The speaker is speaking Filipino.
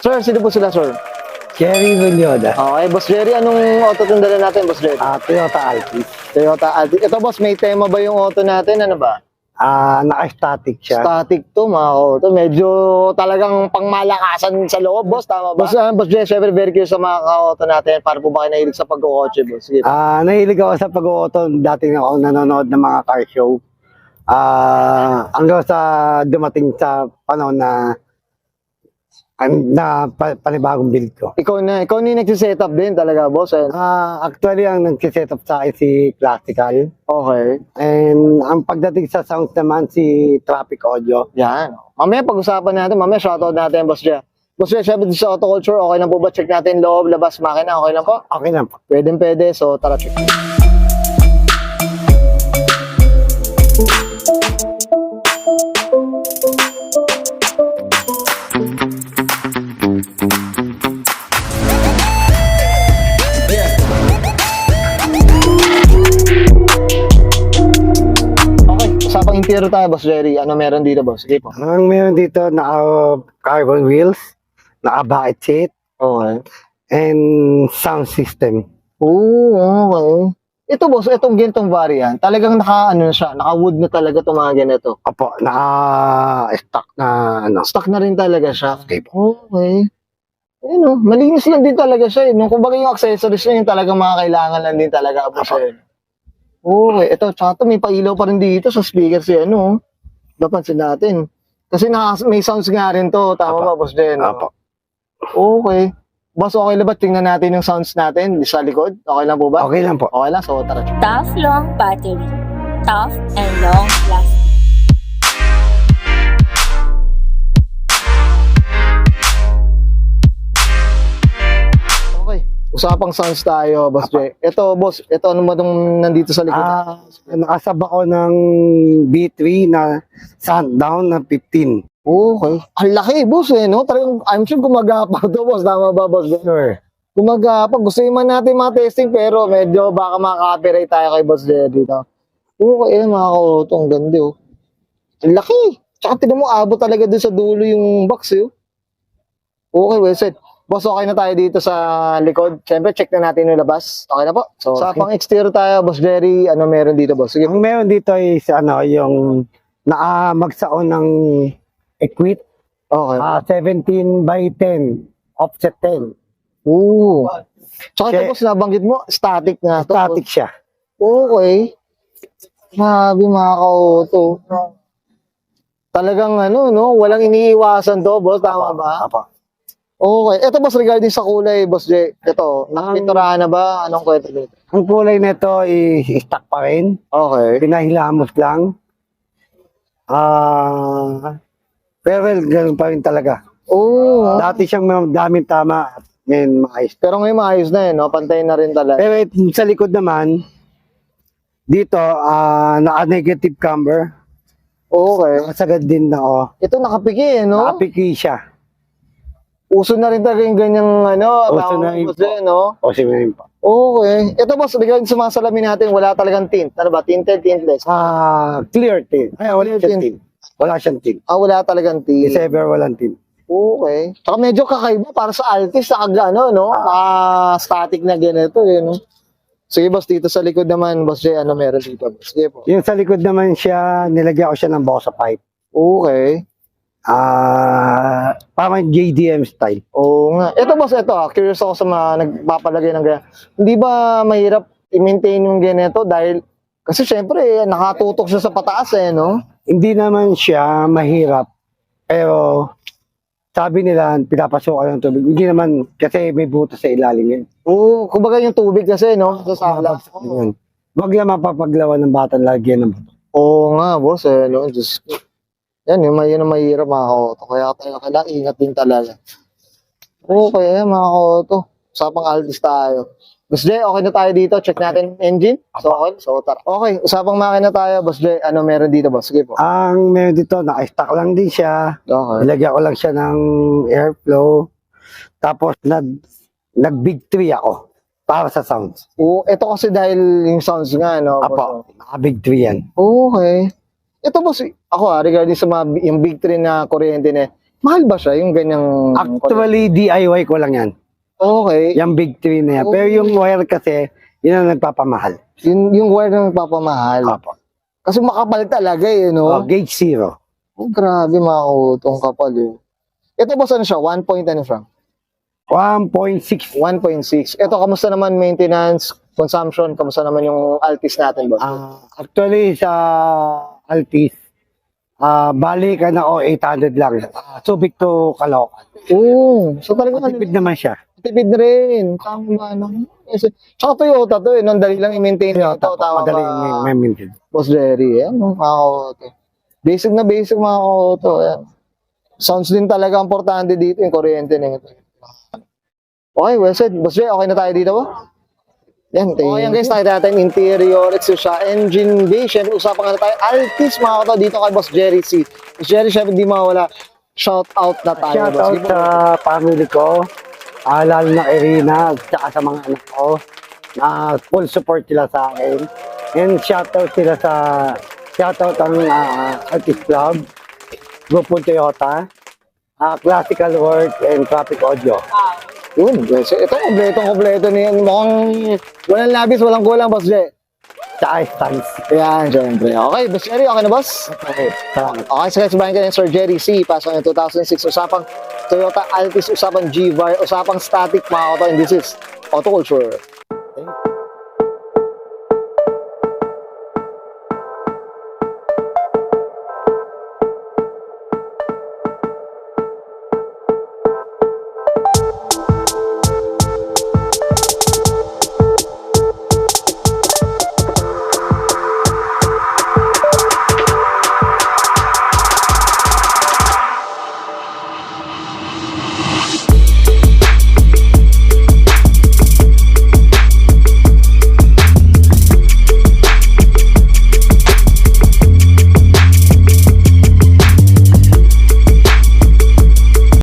Sir, sino po sila, sir? Jerry Villoda. Okay, Boss Jerry, anong auto itong dala natin, Boss Jerry? Toyota Altis. Toyota Altis. Ito, boss, may tema ba yung auto natin? Ano ba? Naka-static siya. Static to, mga auto. Medyo talagang pangmalakasan sa loob, boss. Tama ba? Boss Jerry, syempre very curious sa mga auto natin. Para po ba kayo nahilig sa pagkukotse, boss? Sige. Nahilig ako sa pag-auto. Dati na ako nanonood ng mga car show. Hanggang sa dumating sa panahon na panibagong build ko. Ikaw na yung nagsiset-up din talaga, boss. Actually, ang nagsiset up sa akin si Classical. Okay. And ang pagdating sa sounds naman, si Traffic Audio. Yan. Mamaya pag-usapan natin, mamaya shoutout natin, Boss Jerry. Boss Jerry, syempre sa auto culture, okay lang po ba? Check natin loob, labas, makina, okay lang po? Okay lang po. Pwede, so tara check. Usapang interior tayo, Boss Jerry. Ano meron dito, boss? Sige po. Ang meron dito, naka-carbon wheels, naka-bucket seat, Okay. and sound system. Oo, okay. Ito, boss, itong ganitong variant, talagang naka-wood na talaga itong mga ganito. Opo, naka-stock na Stock na rin talaga siya. Okay po. Okay. Ayun, malinis lang din talaga siya. Kumbaga yung accessories niya, yung talagang mga kailangan lang din talaga, boss. Okay, ito, tsaka may pailaw pa rin dito sa speaker napansin natin. Kasi may sounds nga rin to, tama ba, Boss Jen? Apo. Okay. Boss, okay lang ba? Tingnan natin yung sounds natin sa likod. Okay lang po ba? Okay lang po. Okay lang, so tara. Tough long battery. Tough and long lasting. Okay. Usapang sounds tayo, Boss J. Ito, boss, ito ano ba itong nandito sa likod? Nakasab ako ng B3 na Sundown na 15. Okay. Ang laki, boss, no? Talagang, I'm sure gumagapang to, boss. Tama ba, boss? Sure. Gumagapang. Gusto man natin mga testing, pero medyo baka maka-copyright tayo kay Boss J dito. Okay, mga kauto. Ang ganda, oh. Ang laki. Tsaka tinan mo, abot talaga dun sa dulo yung box, eh. Okay, well said. Boss, okay na tayo dito sa likod. Siyempre, check na natin yung labas. Okay na po. So, sa pang-exterior tayo, Boss Jerry, ano meron dito, boss? Sige. Ang meron dito is yung naamagsaon ng equip. Okay. 17 by 10. Offset 10. Oo. Tsaka ito, boss, nabanggit mo, static nga to. Static siya. Okay. Sabi mga kauto. Talagang walang iniiwasan to, boss. Tama ba? Apo. Okay. Ito, boss, regarding sa kulay, Boss J. Ito, nakapinturahan na ba? Anong kwento dito? Ang kulay nito is stock pa rin. Okay. Pinahilamos lang. Pero well, ganun pa rin talaga. Oo. Dati siyang daming tama at ngayon maayos. Pero ngayon maayos na no? Pantay na rin talaga. Pero sa likod naman, dito, naka-negative camber. Okay. Nakasagad din na Ito nakapiki, no? Nakapiki siya. Uso na rin talaga yung ganyang, Uso na rin boss J, no? O sige pa. Okay. Ito, boss, regarding sa mga salamin natin, wala talagang tint. Ano ba? Tinted, tintless? Clear tint. Ay, wala Clear siyang tint. tint. Wala siyang tint. Wala talagang tint. If ever walang tint. Okay. Tsaka medyo kakaiba para sa Altis, saka no? Naka-static na ganito, no? Sige, boss, dito sa likod naman, Boss J, ano meron dito? Sige po. Yung sa likod naman siya, nilagyan ko siya ng Bossa pipe. Okay. Parang JDM style. Oo nga. Ito, boss, curious ako sa mga nagpapalagay ng ganyan. Hindi ba mahirap i-maintain yung ganito dahil, kasi syempre, nakatutok siya sa pataas, no? Hindi naman siya mahirap, pero sabi nila, pinapasukan ng tubig. Hindi naman, kasi may buto sa ilalim yan. Oo, kumbaga yung tubig kasi, no? Sa sala. Yun. Wag lang mapapaglawan ng bata lagyan ng buto. Oo nga, boss, no? Diyos ko. Yan, yun ang mahirap, mga kauto. Kaya tayo kailangan ingat din talaga. Okay, mga kauto. Usapang Altis tayo. Boss J, okay na tayo dito. Check natin engine. So, okay. So, tara. Okay, usapang makina tayo, Boss J. Ano meron dito, boss? Sige po. Ang meron dito, naka-stock lang din siya. Okay. Nilagyan ko lang siya ng airflow. Tapos, nag-big 3 ako para sa sounds. Oo, ito kasi dahil yung sounds nga, no? Apo, naka-big 3 yan. Okay. Ito, boss, ako regarding sa yung big 3 na kuryente na, Mahal ba siya yung ganyang... Actually, DIY ko lang yan. Okay. Yung big tree na yan. Oh. Pero yung wire kasi, yun ang nagpapamahal. Yung wire na nagpapamahal. Opo. Kasi makapal talaga eh, no? Oh, gauge 0. Oh, grabe mga kautong kapal eh. Ito boss, ano siya? 1 point ano siya? 1.6. 1.6. Ito, kamusta naman maintenance, consumption? Kamusta naman yung Altis natin boss? Actually, sa Altis, bali ka na 800 lang. Subic to Caloocan. So talaga Tipid naman siya. tipid rin. Tama ba? Tsaka Toyota to eh. Nung dali lang i-maintain ito. Tama Madali ba? may maintain. Boss Jerry, eh. Mga kauto. Basic na basic mga kauto. Ayan. Sounds din talaga importante dito yung kuryente na ito. Okay, well said. Boss Jerry, okay na tayo dito ba? Yan, okay yan guys, tayo natin interior, siya, engine bay, syempre usapan nga na tayo, Altis mga kauto dito kay Boss Jerry C. Boss Jerry, syempre di mawala, shout out na tayo. Shout boss. out sa family ko, lalo na Irina, at saka sa mga anak ko, na full support sila sa akin. And shout out ang Artist Club, Grupo Toyota, Classical Work, and Traffic Audio. Yun, yes. Ito, kompleto niya. Mukhang walang labis, walang kulang, Boss Jay. Sa Stance. Yan, syempre. Okay, Boss Jerry, okay na, boss? Okay, salamat. Okay, sige, sabahin ka ng Sir Jerry C. Pasok ng 2006, usapang Toyota Altis, usapang G-Var, usapang static, mga auto, and this is Auto Culture.